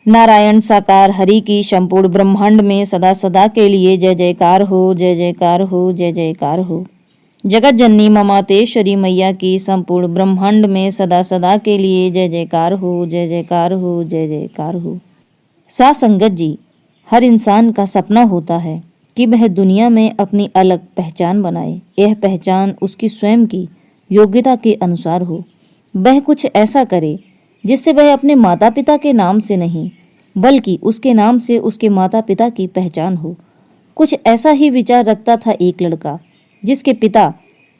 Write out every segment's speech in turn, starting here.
नारायण साकार हरि की संपूर्ण ब्रह्मांड में सदा सदा के लिए जय जयकार हो, जय जयकार हो, जय जयकार हो। जगत जननी ममातेश्वरी मैया की संपूर्ण ब्रह्मांड में सदा सदा के लिए जय जयकार हो, जय जयकार हो, जय जयकार हो। साथ संगत जी, हर इंसान का सपना होता है कि वह दुनिया में अपनी अलग पहचान बनाए। यह पहचान उसकी स्वयं की योग्यता के अनुसार हो। वह कुछ ऐसा करे जिससे वह अपने माता पिता के नाम से नहीं बल्कि उसके नाम से उसके माता पिता की पहचान हो। कुछ ऐसा ही विचार रखता था एक लड़का जिसके पिता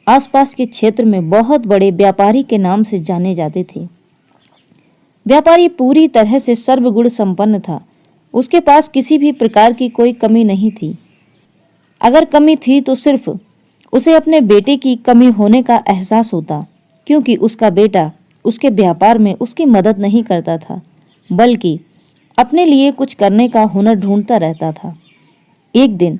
आसपास के क्षेत्र में बहुत बड़े व्यापारी के नाम से जाने जाते थे। व्यापारी पूरी तरह से सर्वगुण संपन्न था। उसके पास किसी भी प्रकार की कोई कमी नहीं थी। अगर कमी थी तो सिर्फ उसे अपने बेटे की कमी होने का एहसास होता, क्योंकि उसका बेटा उसके व्यापार में उसकी मदद नहीं करता था बल्कि अपने लिए कुछ करने का हुनर ढूंढता रहता था। एक दिन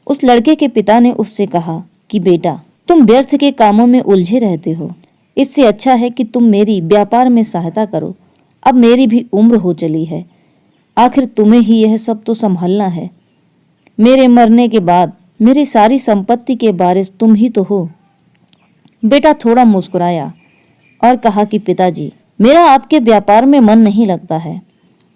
उस लड़के के पिता ने उससे कहा कि बेटा, तुम व्यर्थ के कामों में उलझे रहते हो। इससे अच्छा है कि तुम मेरी व्यापार में सहायता करो। अब मेरी भी उम्र हो चली है, आखिर तुम्हें ही यह सब तो संभालना है। मेरे मरने के बाद मेरी सारी संपत्ति के वारिस तुम ही तो हो। बेटा थोड़ा मुस्कुराया और कहा कि पिताजी, मेरा आपके व्यापार में मन नहीं लगता है।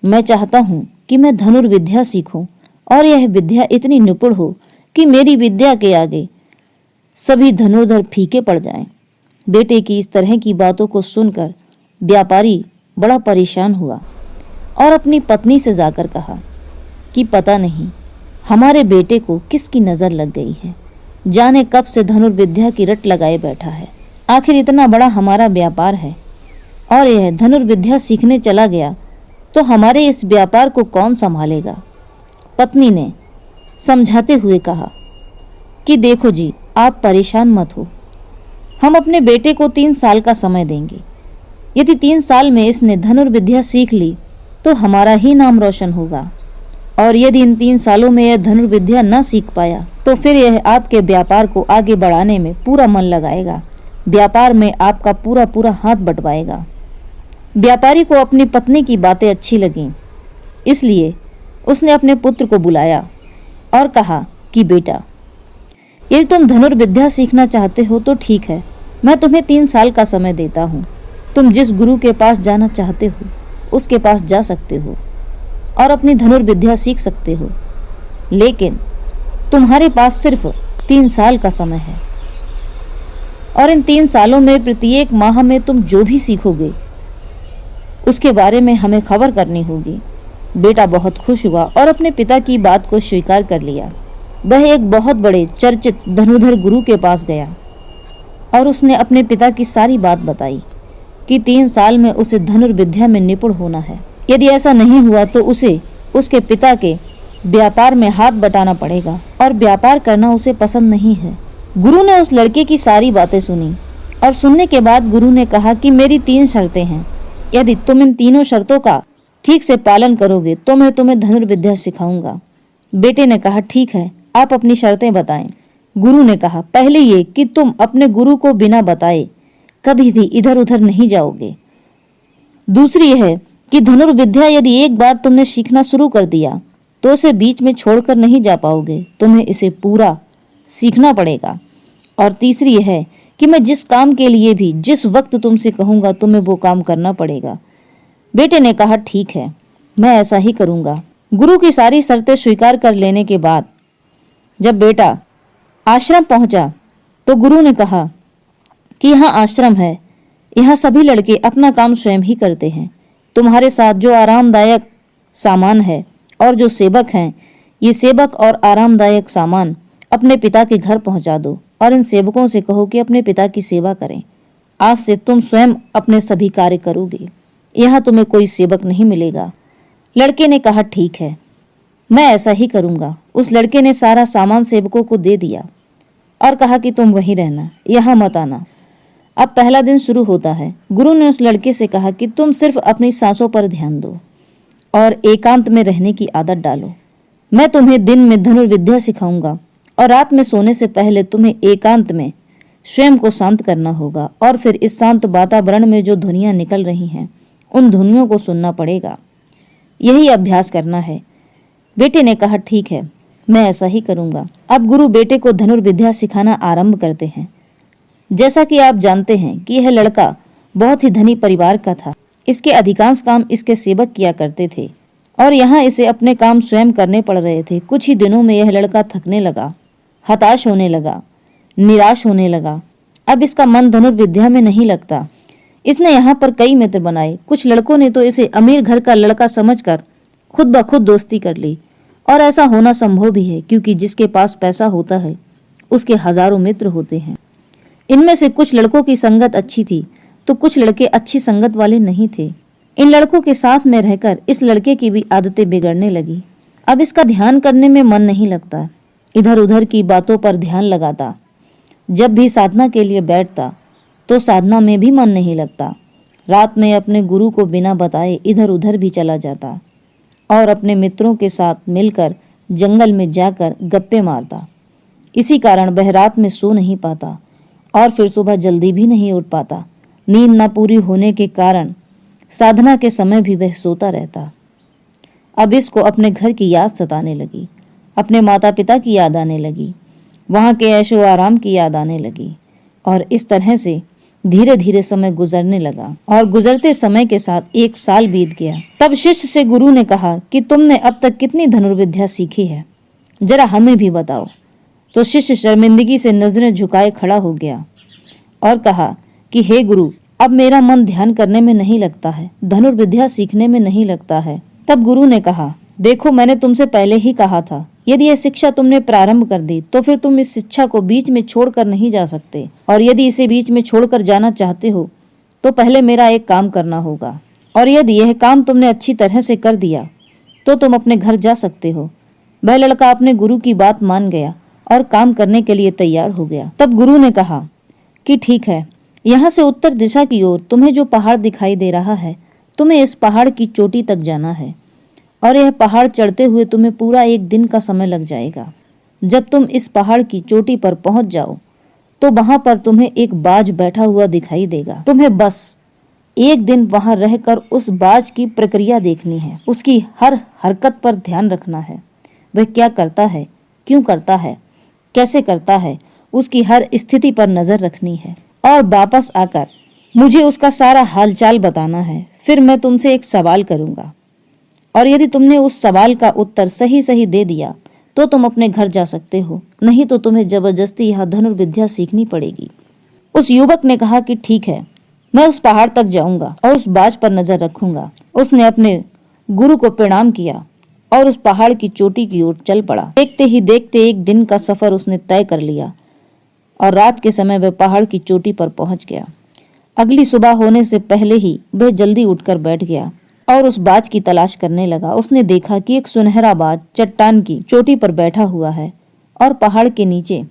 मैं चाहता हूँ कि मैं धनुर्विद्या सीखूं और यह विद्या इतनी निपुण हो कि मेरी विद्या के आगे सभी धनुर्धर फीके पड़ जाएं। बेटे की इस तरह की बातों को सुनकर व्यापारी बड़ा परेशान हुआ और अपनी पत्नी से जाकर कहा कि पता नहीं हमारे बेटे को किसकी नज़र लग गई है। जाने कब से धनुर्विद्या की रट लगाए बैठा है। आखिर इतना बड़ा हमारा व्यापार है और यह धनुर्विद्या सीखने चला गया तो हमारे इस व्यापार को कौन संभालेगा। पत्नी ने समझाते हुए कहा कि देखो जी, आप परेशान मत हो। हम अपने बेटे को 3 साल का समय देंगे। यदि 3 साल में इसने धनुर्विद्या सीख ली तो हमारा ही नाम रोशन होगा, और यदि इन 3 सालों में यह धनुर्विद्या न सीख पाया तो फिर यह आपके व्यापार को आगे बढ़ाने में पूरा मन लगाएगा। व्यापार में आपका पूरा पूरा हाथ बंटवाएगा। व्यापारी को अपनी पत्नी की बातें अच्छी लगीं, इसलिए उसने अपने पुत्र को बुलाया और कहा कि बेटा, यदि तुम धनुर्विद्या सीखना चाहते हो तो ठीक है, मैं तुम्हें 3 साल का समय देता हूँ। तुम जिस गुरु के पास जाना चाहते हो उसके पास जा सकते हो और अपनी धनुर्विद्या सीख सकते हो, लेकिन तुम्हारे पास सिर्फ 3 साल का समय है और इन 3 सालों में प्रत्येक माह में तुम जो भी सीखोगे उसके बारे में हमें खबर करनी होगी। बेटा बहुत खुश हुआ और अपने पिता की बात को स्वीकार कर लिया। वह एक बहुत बड़े चर्चित धनुर्धर गुरु के पास गया और उसने अपने पिता की सारी बात बताई कि 3 साल में उसे धनुर्विद्या में निपुण होना है। यदि ऐसा नहीं हुआ तो उसे उसके पिता के व्यापार में हाथ बटाना पड़ेगा और व्यापार करना उसे पसंद नहीं है। गुरु ने उस लड़के की सारी बातें सुनी और सुनने के बाद गुरु ने कहा कि मेरी 3 शर्तें हैं। यदि तुम इन तीनों शर्तों का ठीक से पालन करोगे तो मैं तुम्हें धनुर्विद्या सिखाऊंगा। बेटे ने कहा ठीक है, आप अपनी शर्तें बताएं। गुरु ने कहा पहले ये कि तुम अपने गुरु को बिना बताए कभी भी इधर उधर नहीं जाओगे। दूसरी है कि धनुर्विद्या यदि एक बार तुमने सीखना शुरू कर दिया तो उसे बीच में छोड़कर नहीं जा पाओगे, तुम्हें इसे पूरा सीखना पड़ेगा। और तीसरी है कि मैं जिस काम के लिए भी जिस वक्त तुमसे कहूँगा तुम्हें वो काम करना पड़ेगा। बेटे ने कहा ठीक है, मैं ऐसा ही करूँगा। गुरु की सारी शर्तें स्वीकार कर लेने के बाद जब बेटा आश्रम पहुँचा तो गुरु ने कहा कि यहाँ आश्रम है, यहाँ सभी लड़के अपना काम स्वयं ही करते हैं। तुम्हारे साथ जो आरामदायक सामान है और जो सेवक हैं, ये सेवक और आरामदायक सामान अपने पिता के घर पहुंचा दो और इन सेवकों से कहो कि अपने पिता की सेवा करें। आज से तुम स्वयं अपने सभी कार्य करोगे, यहाँ तुम्हें कोई सेवक नहीं मिलेगा। लड़के ने कहा ठीक है, मैं ऐसा ही करूँगा। उस लड़के ने सारा सामान सेवकों को दे दिया और कहा कि तुम वहीं रहना, यहाँ मत आना। अब पहला दिन शुरू होता है। गुरु ने उस लड़के से कहा कि तुम सिर्फ अपनी सांसों पर ध्यान दो और एकांत में रहने की आदत डालो। मैं तुम्हें दिन में धनुर्विद्या सिखाऊंगा और रात में सोने से पहले तुम्हें एकांत में स्वयं को शांत करना होगा और फिर इस शांत वातावरण में जो ध्वनियाँ निकल रही हैं उन ध्वनियों को सुनना पड़ेगा। यही अभ्यास करना है। बेटे ने कहा, ठीक है, मैं ऐसा ही करूंगा। अब गुरु बेटे को धनुर्विद्या सिखाना आरंभ करते हैं। जैसा कि आप जानते हैं कि यह लड़का बहुत ही धनी परिवार का था। इसके अधिकांश काम इसके सेवक किया करते थे और यहाँ इसे अपने काम स्वयं करने पड़ रहे थे। कुछ ही दिनों में यह लड़का थकने लगा, हताश होने लगा, निराश होने लगा। अब इसका मन धनुर्विद्या में नहीं लगता। इसने यहाँ पर कई मित्र बनाए। कुछ लड़कों ने तो इसे अमीर घर का लड़का समझकर खुद ब खुद दोस्ती कर ली, और ऐसा होना संभव भी है क्योंकि जिसके पास पैसा होता है उसके हजारों मित्र होते हैं। इनमें से कुछ लड़कों की संगत अच्छी थी तो कुछ लड़के अच्छी संगत वाले नहीं थे। इन लड़कों के साथ में रहकर इस लड़के की भी आदतें बिगड़ने लगी। अब इसका ध्यान करने में मन नहीं लगता, इधर उधर की बातों पर ध्यान लगाता। जब भी साधना के लिए बैठता तो साधना में भी मन नहीं लगता। रात में अपने गुरु को बिना बताए इधर उधर भी चला जाता और अपने मित्रों के साथ मिलकर जंगल में जाकर गप्पे मारता। इसी कारण वह रात में सो नहीं पाता और फिर सुबह जल्दी भी नहीं उठ पाता। नींद न पूरी होने के कारण साधना के समय भी वह सोता रहता। अब इसको अपने घर की याद सताने लगी, अपने माता पिता की याद आने लगी, वहाँ के ऐशो आराम की याद आने लगी और इस तरह से धीरे धीरे समय गुजरने लगा। और गुजरते समय के साथ 1 साल बीत गया। तब शिष्य से गुरु ने कहा कि तुमने अब तक कितनी धनुर्विद्या सीखी है, जरा हमें भी बताओ। तो शिष्य शर्मिंदगी से नजरें झुकाए खड़ा हो गया और कहा कि हे गुरु, अब मेरा मन ध्यान करने में नहीं लगता है, धनुर्विद्या सीखने में नहीं लगता है। तब गुरु ने कहा, देखो, मैंने तुमसे पहले ही कहा था, यदि यह शिक्षा तुमने प्रारंभ कर दी तो फिर तुम इस शिक्षा को बीच में छोड़कर नहीं जा सकते, और यदि इसे बीच में छोड़कर जाना चाहते हो तो पहले मेरा एक काम करना होगा, और यदि यह काम तुमने अच्छी तरह से कर दिया तो तुम अपने घर जा सकते हो। वह लड़का अपने गुरु की बात मान गया और काम करने के लिए तैयार हो गया। तब गुरु ने कहा कि ठीक है, यहाँ से उत्तर दिशा की ओर तुम्हें जो पहाड़ दिखाई दे रहा है, तुम्हें इस पहाड़ की चोटी तक जाना है और यह पहाड़ चढ़ते हुए तुम्हें पूरा 1 दिन का समय लग जाएगा। जब तुम इस पहाड़ की चोटी पर पहुंच जाओ तो वहां पर तुम्हें एक बाज बैठा हुआ दिखाई देगा। तुम्हें बस 1 दिन वहां रहकर उस बाज की प्रक्रिया देखनी है, उसकी हर हरकत पर ध्यान रखना है। वह क्या करता है, क्यों करता है, कैसे करता है, उसकी हर स्थिति पर नजर रखनी है और वापस आकर मुझे उसका सारा हालचाल बताना है। फिर मैं तुमसे एक सवाल करूंगा और यदि तुमने उस सवाल का उत्तर सही सही दे दिया तो तुम अपने घर जा सकते हो, नहीं तो तुम्हें जबरदस्ती यह धनुर्विद्या सीखनी पड़ेगी। उस युवक ने कहा कि ठीक है, मैं उस पहाड़ तक जाऊंगा और उस बाज पर नजर रखूंगा। उसने अपने गुरु को प्रणाम किया और उस पहाड़ की चोटी की ओर चल पड़ा। देखते ही देखते 1 दिन का सफर उसने तय कर लिया और रात के समय वह पहाड़ की चोटी पर पहुंच गया। अगली सुबह होने से पहले ही वह जल्दी उठकर बैठ गया और उस बाज की तलाश करने लगा। उसने देखा कि एक सुनहरा बाज चट्टान की चोटी पर बैठा हुआ है और पहाड़ के नीचे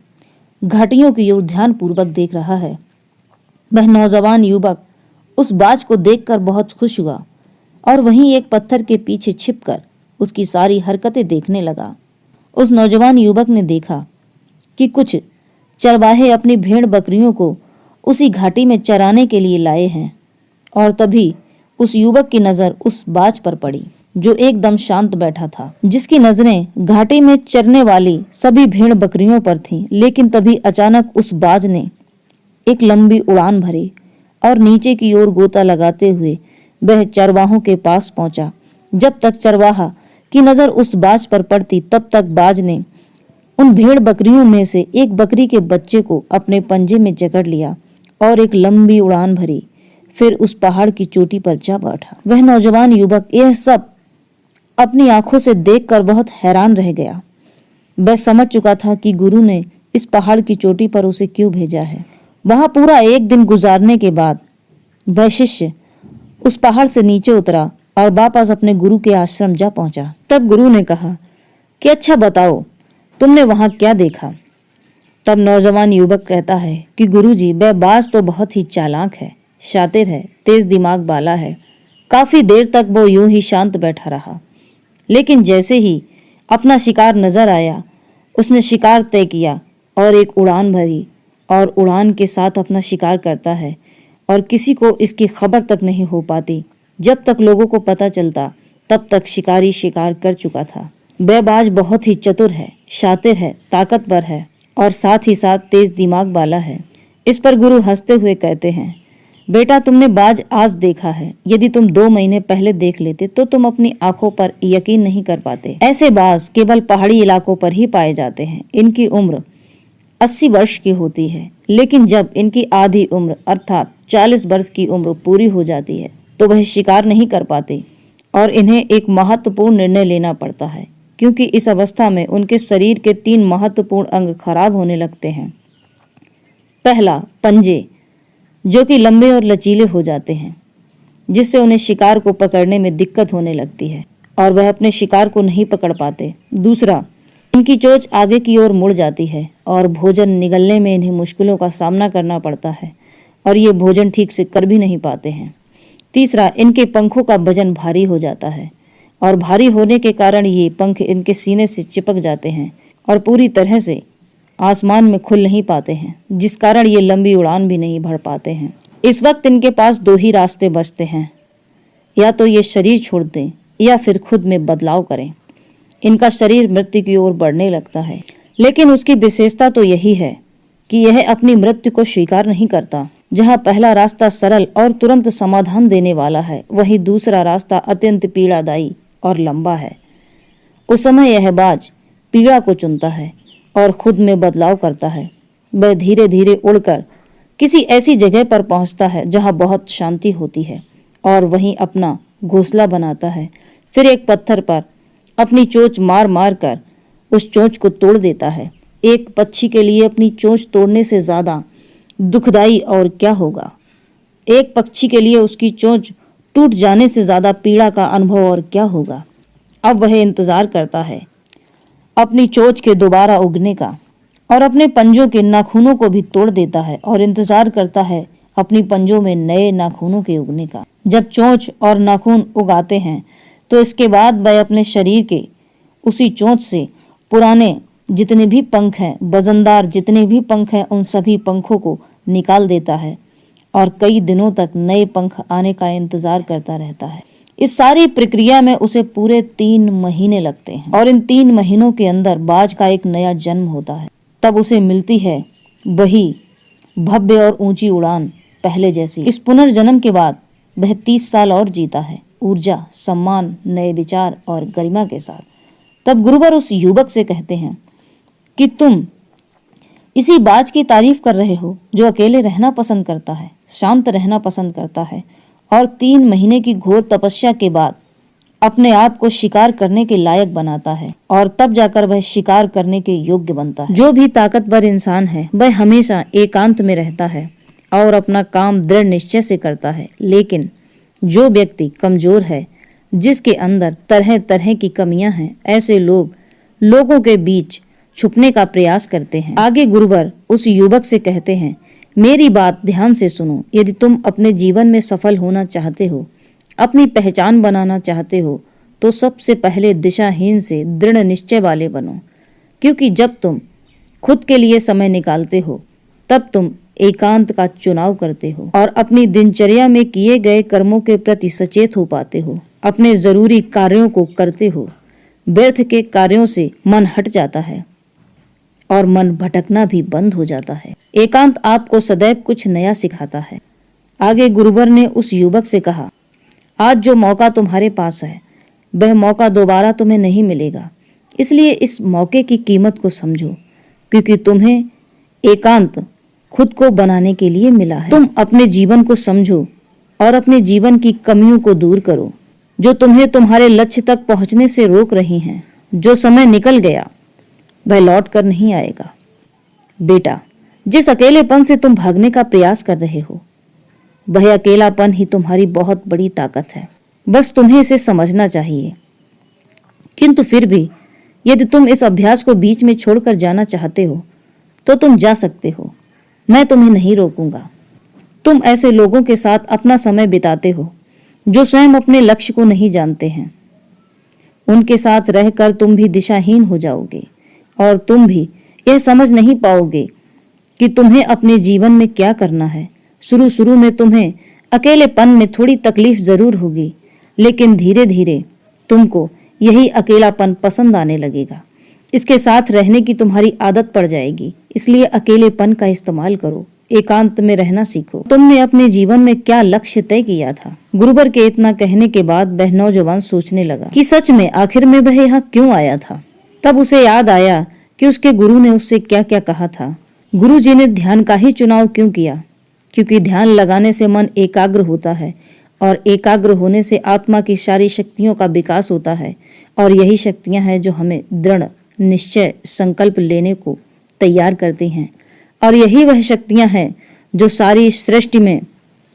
घाटियों की ओर ध्यानपूर्वक देख रहा है। वह नौजवान युवक उस बाज को देखकर बहुत खुश हुआ और वहीं एक पत्थर के पीछे छिपकर उसकी सारी हरकतें देखने लगा। उस नौजवान युवक ने देखा कि कुछ चरवाहे अपनी भेड़ बकरियों को उसी घाटी में चराने के लिए लाए हैं और तभी उस युवक की नजर उस बाज पर पड़ी जो एकदम शांत बैठा था, जिसकी नजरें घाटी में चरने वाली सभी भेड़ बकरियों पर थीं। लेकिन तभी अचानक उस बाज ने एक लंबी उड़ान भरी और नीचे की ओर गोता लगाते हुए वह चरवाहों के पास पहुंचा। जब तक चरवाहा की नजर उस बाज पर पड़ती तब तक बाज ने उन भेड़ बकरियों में से एक बकरी के बच्चे को अपने पंजे में जकड़ लिया और एक लंबी उड़ान भरी, फिर उस पहाड़ की चोटी पर जा बैठा। वह नौजवान युवक यह सब अपनी आंखों से देखकर बहुत हैरान रह गया। वह समझ चुका था कि गुरु ने इस पहाड़ की चोटी पर उसे क्यों भेजा है। वहां पूरा 1 दिन गुजारने के बाद वह शिष्य उस पहाड़ से नीचे उतरा और वापस अपने गुरु के आश्रम जा पहुंचा। तब गुरु ने कहा कि अच्छा बताओ, तुमने वहां क्या देखा। तब नौजवान युवक कहता है कि गुरुजी, वह बाज तो बहुत ही चालाक है, शातिर है, तेज दिमाग वाला है। काफी देर तक वो यूं ही शांत बैठा रहा, लेकिन जैसे ही अपना शिकार नजर आया उसने शिकार तय किया और एक उड़ान भरी और उड़ान के साथ अपना शिकार करता है और किसी को इसकी खबर तक नहीं हो पाती। जब तक लोगों को पता चलता तब तक शिकारी शिकार कर चुका था। वह बाज बहुत ही चतुर है, शातिर है, ताकतवर है और साथ ही साथ तेज दिमाग वाला है। इस पर गुरु हंसते हुए कहते हैं, बेटा तुमने बाज आज देखा है, यदि तुम 2 महीने पहले देख लेते तो तुम अपनी आंखों पर यकीन नहीं कर पाते। ऐसे बाज केवल पहाड़ी इलाकों पर ही पाए जाते हैं। इनकी उम्र 80 वर्ष की होती है, लेकिन जब इनकी आधी उम्र अर्थात 40 वर्ष की उम्र पूरी हो जाती है तो वह शिकार नहीं कर पाते और इन्हें एक महत्वपूर्ण निर्णय लेना पड़ता है, क्योंकि इस अवस्था में उनके शरीर के 3 महत्वपूर्ण अंग खराब होने लगते हैं। पहला, पंजे, जो कि लंबे और लचीले हो जाते हैं, जिससे उन्हें शिकार को पकड़ने में दिक्कत होने लगती है और वह अपने शिकार को नहीं पकड़ पाते। दूसरा, इनकी चोंच आगे की ओर मुड़ जाती है और भोजन निगलने में इन्हें मुश्किलों का सामना करना पड़ता है और ये भोजन ठीक से कर भी नहीं पाते हैं। तीसरा, इनके पंखों का वजन भारी हो जाता है और भारी होने के कारण ये पंख इनके सीने से चिपक जाते हैं और पूरी तरह से आसमान में खुल नहीं पाते हैं, जिस कारण ये लंबी उड़ान भी नहीं भर पाते हैं। इस वक्त इनके पास 2 ही रास्ते बचते हैं, या तो ये शरीर छोड़ दें या फिर खुद में बदलाव करें। इनका शरीर मृत्यु की ओर बढ़ने लगता है, लेकिन उसकी विशेषता तो यही है कि यह अपनी मृत्यु को स्वीकार नहीं करता। जहाँ पहला रास्ता सरल और तुरंत समाधान देने वाला है, वहीं दूसरा रास्ता अत्यंत पीड़ादायी और लंबा है। उस समय यह बाज पीड़ा को चुनता है और खुद में बदलाव करता है। वह धीरे धीरे उड़कर किसी ऐसी जगह पर पहुंचता है जहां बहुत शांति होती है और वहीं अपना घोंसला बनाता है। फिर एक पत्थर पर अपनी चोंच मार मार कर उस चोंच को तोड़ देता है। एक पक्षी के लिए अपनी चोंच तोड़ने से ज्यादा दुखदाई और क्या होगा। एक पक्षी के लिए उसकी चोंच टूट जाने से ज्यादा पीड़ा का अनुभव और क्या होगा। अब वह इंतजार करता है अपनी चोंच के दोबारा उगने का और अपने पंजों के नाखूनों को भी तोड़ देता है और इंतजार करता है अपनी पंजों में नए नाखूनों के उगने का। जब चोंच और नाखून उगाते हैं तो इसके बाद वह अपने शरीर के उसी चोंच से पुराने जितने भी पंख हैं, वजनदार जितने भी पंख हैं, उन सभी पंखों को निकाल देता है और कई दिनों तक नए पंख आने का इंतजार करता रहता है। इस सारी प्रक्रिया में उसे पूरे 3 महीने लगते हैं और इन 3 महीनों के अंदर बाज का एक नया जन्म होता है। तब उसे मिलती है वही भव्य और ऊंची उड़ान पहले जैसी। इस पुनर्जन्म के बाद वह 30 साल और जीता है, ऊर्जा, सम्मान, नए विचार और गरिमा के साथ। तब गुरुवर उस युवक से कहते हैं कि तुम इसी बाज की तारीफ कर रहे हो जो अकेले रहना पसंद करता है, शांत रहना पसंद करता है और 3 महीने की घोर तपस्या के बाद अपने आप को शिकार करने के लायक बनाता है और तब जाकर वह शिकार करने के योग्य बनता है। जो भी ताकतवर इंसान है वह हमेशा एकांत में रहता है और अपना काम दृढ़ निश्चय से करता है, लेकिन जो व्यक्ति कमजोर है, जिसके अंदर तरह तरह की कमियां हैं, ऐसे लोग लोगों के बीच छुपने का प्रयास करते हैं। आगे गुरुवर उस युवक से कहते हैं, मेरी बात ध्यान से सुनो। यदि तुम अपने जीवन में सफल होना चाहते हो, अपनी पहचान बनाना चाहते हो, तो सबसे पहले दिशाहीन से दृढ़ निश्चय वाले बनो, क्योंकि जब तुम खुद के लिए समय निकालते हो तब तुम एकांत का चुनाव करते हो और अपनी दिनचर्या में किए गए कर्मों के प्रति सचेत हो पाते हो, अपने जरूरी कार्यों को करते हो। व्यर्थ के कार्यों से मन हट जाता है और मन भटकना भी बंद हो जाता है। एकांत आपको सदैव कुछ नया सिखाता है। आगे गुरुवर ने उस युवक से कहा, आज जो मौका तुम्हारे पास है वह मौका दोबारा तुम्हें नहीं मिलेगा, इसलिए इस मौके की कीमत को समझो, क्योंकि तुम्हें एकांत खुद को बनाने के लिए मिला है। तुम अपने जीवन को समझो और अपने जीवन की कमियों को दूर करो जो तुम्हें तुम्हारे लक्ष्य तक पहुंचने से रोक रही हैं। जो समय निकल गया वह लौट कर नहीं आएगा। बेटा, जिस अकेलेपन से तुम भागने का प्रयास कर रहे हो, वह अकेलापन ही तुम्हारी बहुत बड़ी ताकत है। बस तुम्हें इसे समझना चाहिए। किंतु फिर भी यदि तुम इस अभ्यास को बीच में छोड़कर जाना चाहते हो तो तुम जा सकते हो, मैं तुम्हें नहीं रोकूंगा। तुम ऐसे लोगों के साथ अपना समय बिताते हो जो स्वयं अपने लक्ष्य को नहीं जानते हैं। उनके साथ रहकर तुम भी दिशाहीन हो जाओगे और तुम भी यह समझ नहीं पाओगे कि तुम्हें अपने जीवन में क्या करना है। शुरू में तुम्हें अकेलेपन में थोड़ी तकलीफ जरूर होगी, लेकिन धीरे धीरे तुमको यही अकेलापन पसंद आने लगेगा। इसके साथ रहने की तुम्हारी आदत पड़ जाएगी। इसलिए अकेलेपन का इस्तेमाल करो, एकांत में रहना सीखो। तुमने अपने जीवन में क्या लक्ष्य तय किया था? गुरुवर के इतना कहने के बाद वह नौजवान सोचने लगा कि सच में आखिर में वह यहाँ क्यों आया था। तब उसे याद आया कि उसके गुरु ने उससे क्या क्या कहा था। गुरु जी ने ध्यान का ही चुनाव क्यों किया? क्योंकि ध्यान लगाने से मन एकाग्र होता है और एकाग्र होने से आत्मा की सारी शक्तियों का विकास होता है और यही शक्तियां हैं जो हमें दृढ़ निश्चय संकल्प लेने को तैयार करती हैं और यही वह शक्तियां हैं जो सारी सृष्टि में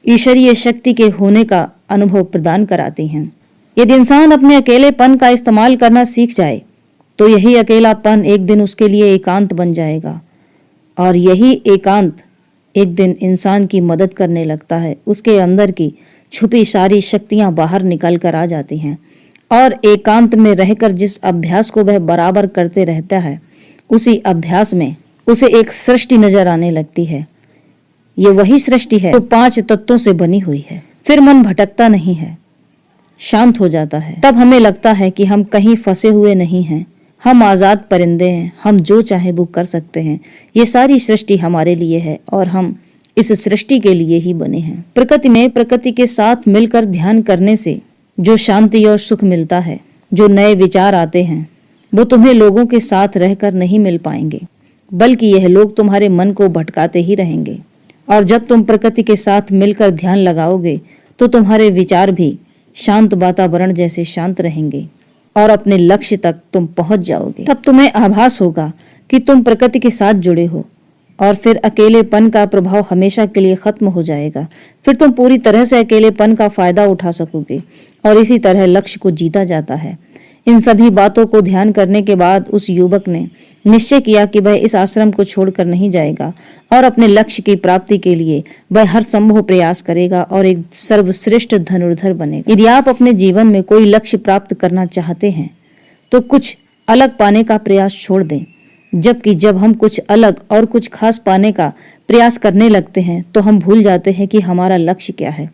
ईश्वरीय शक्ति के होने का अनुभव प्रदान कराती हैं। यदि इंसान अपने अकेलेपन का इस्तेमाल करना सीख जाए तो यही अकेलापन एक दिन उसके लिए एकांत बन जाएगा और यही एकांत एक दिन इंसान की मदद करने लगता है। उसके अंदर की छुपी सारी शक्तियां बाहर निकल कर आ जाती हैं और एकांत में रहकर जिस अभ्यास को वह बराबर करते रहता है उसी अभ्यास में उसे एक सृष्टि नजर आने लगती है। ये वही सृष्टि है जो 5 तत्वों से बनी हुई है। फिर मन भटकता नहीं है, शांत हो जाता है। तब हमें लगता है कि हम कहीं फंसे हुए नहीं हैं, हम आजाद परिंदे हैं, हम जो चाहे वो कर सकते हैं। ये सारी सृष्टि हमारे लिए है और हम इस सृष्टि के लिए ही बने हैं। प्रकृति में प्रकृति के साथ मिलकर ध्यान करने से जो शांति और सुख मिलता है, जो नए विचार आते हैं, वो तुम्हें लोगों के साथ रहकर नहीं मिल पाएंगे, बल्कि यह लोग तुम्हारे मन को भटकाते ही रहेंगे। और जब तुम प्रकृति के साथ मिलकर ध्यान लगाओगे तो तुम्हारे विचार भी शांत वातावरण जैसे शांत रहेंगे और अपने लक्ष्य तक तुम पहुंच जाओगे। तब तुम्हें आभास होगा कि तुम प्रकृति के साथ जुड़े हो और फिर अकेलेपन का प्रभाव हमेशा के लिए खत्म हो जाएगा। फिर तुम पूरी तरह से अकेलेपन का फायदा उठा सकोगे और इसी तरह लक्ष्य को जीता जाता है। इन सभी बातों को ध्यान करने के बाद उस युवक ने निश्चय किया कि वह इस आश्रम को छोड़कर नहीं जाएगा और अपने लक्ष्य की प्राप्ति के लिए वह हर संभव प्रयास करेगा और एक सर्वश्रेष्ठ धनुर्धर बनेगा। यदि आप अपने जीवन में कोई लक्ष्य प्राप्त करना चाहते हैं तो कुछ अलग पाने का प्रयास छोड़ दें, जबकि जब हम कुछ अलग और कुछ खास पाने का प्रयास करने लगते हैं तो हम भूल जाते हैं कि हमारा लक्ष्य क्या है।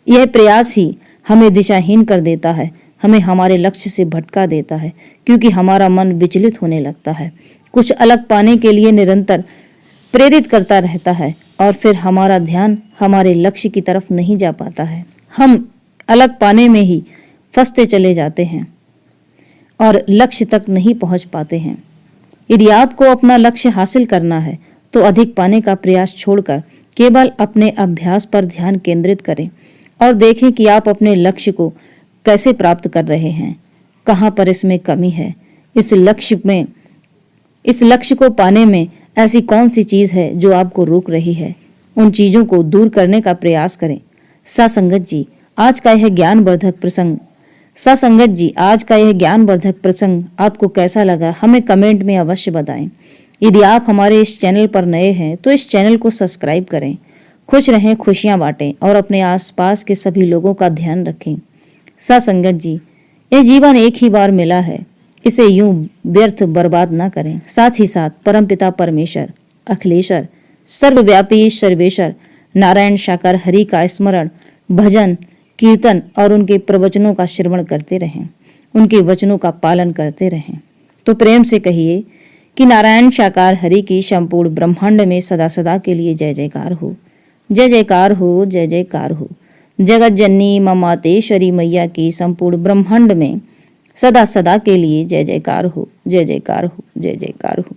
यह प्रयास ही हमें दिशाहीन कर देता है, हमें हमारे लक्ष्य से भटका देता है, क्योंकि हमारा मन विचलित होने लगता है, कुछ अलग पाने के लिए निरंतर प्रेरित करता रहता है और फिर हमारा ध्यान हमारे लक्ष्य की तरफ नहीं जा पाता है। हम अलग पाने में ही फंसते चले जाते हैं और लक्ष्य तक नहीं पहुंच पाते हैं। यदि आपको अपना लक्ष्य हासिल करना है तो अधिक पाने का प्रयास छोड़कर केवल अपने अभ्यास पर ध्यान केंद्रित करें और देखें कि आप अपने लक्ष्य को कैसे प्राप्त कर रहे हैं, कहाँ पर इसमें कमी है। इस लक्ष्य को पाने में ऐसी कौन सी चीज है जो आपको रोक रही है, उन चीजों को दूर करने का प्रयास करें। सत्संगत जी, आज का यह ज्ञानवर्धक प्रसंग आपको कैसा लगा, हमें कमेंट में अवश्य बताएं। यदि आप हमारे इस चैनल पर नए हैं तो इस चैनल को सब्सक्राइब करें। खुश रहें, खुशियां बांटें और अपने आसपास के सभी लोगों का ध्यान रखें। सत्संगत जी, यह जीवन एक ही बार मिला है, इसे यूं व्यर्थ बर्बाद ना करें। साथ ही साथ परमपिता परमेश्वर, अखिलेश्वर, सर्वव्यापी सर्वेश्वर नारायण साकार हरि का स्मरण, भजन, कीर्तन और उनके प्रवचनों का श्रवण करते रहें, उनके वचनों का पालन करते रहें। तो प्रेम से कहिए कि नारायण साकार हरि की संपूर्ण ब्रह्मांड में सदा सदा के लिए जय जयकार हो, जय जयकार हो, जय जयकार हो। जगत जननी ममातेश्वरी मैया की संपूर्ण ब्रह्मांड में सदा सदा के लिए जय जयकार हो, जय जयकार हो, जय जयकार हो।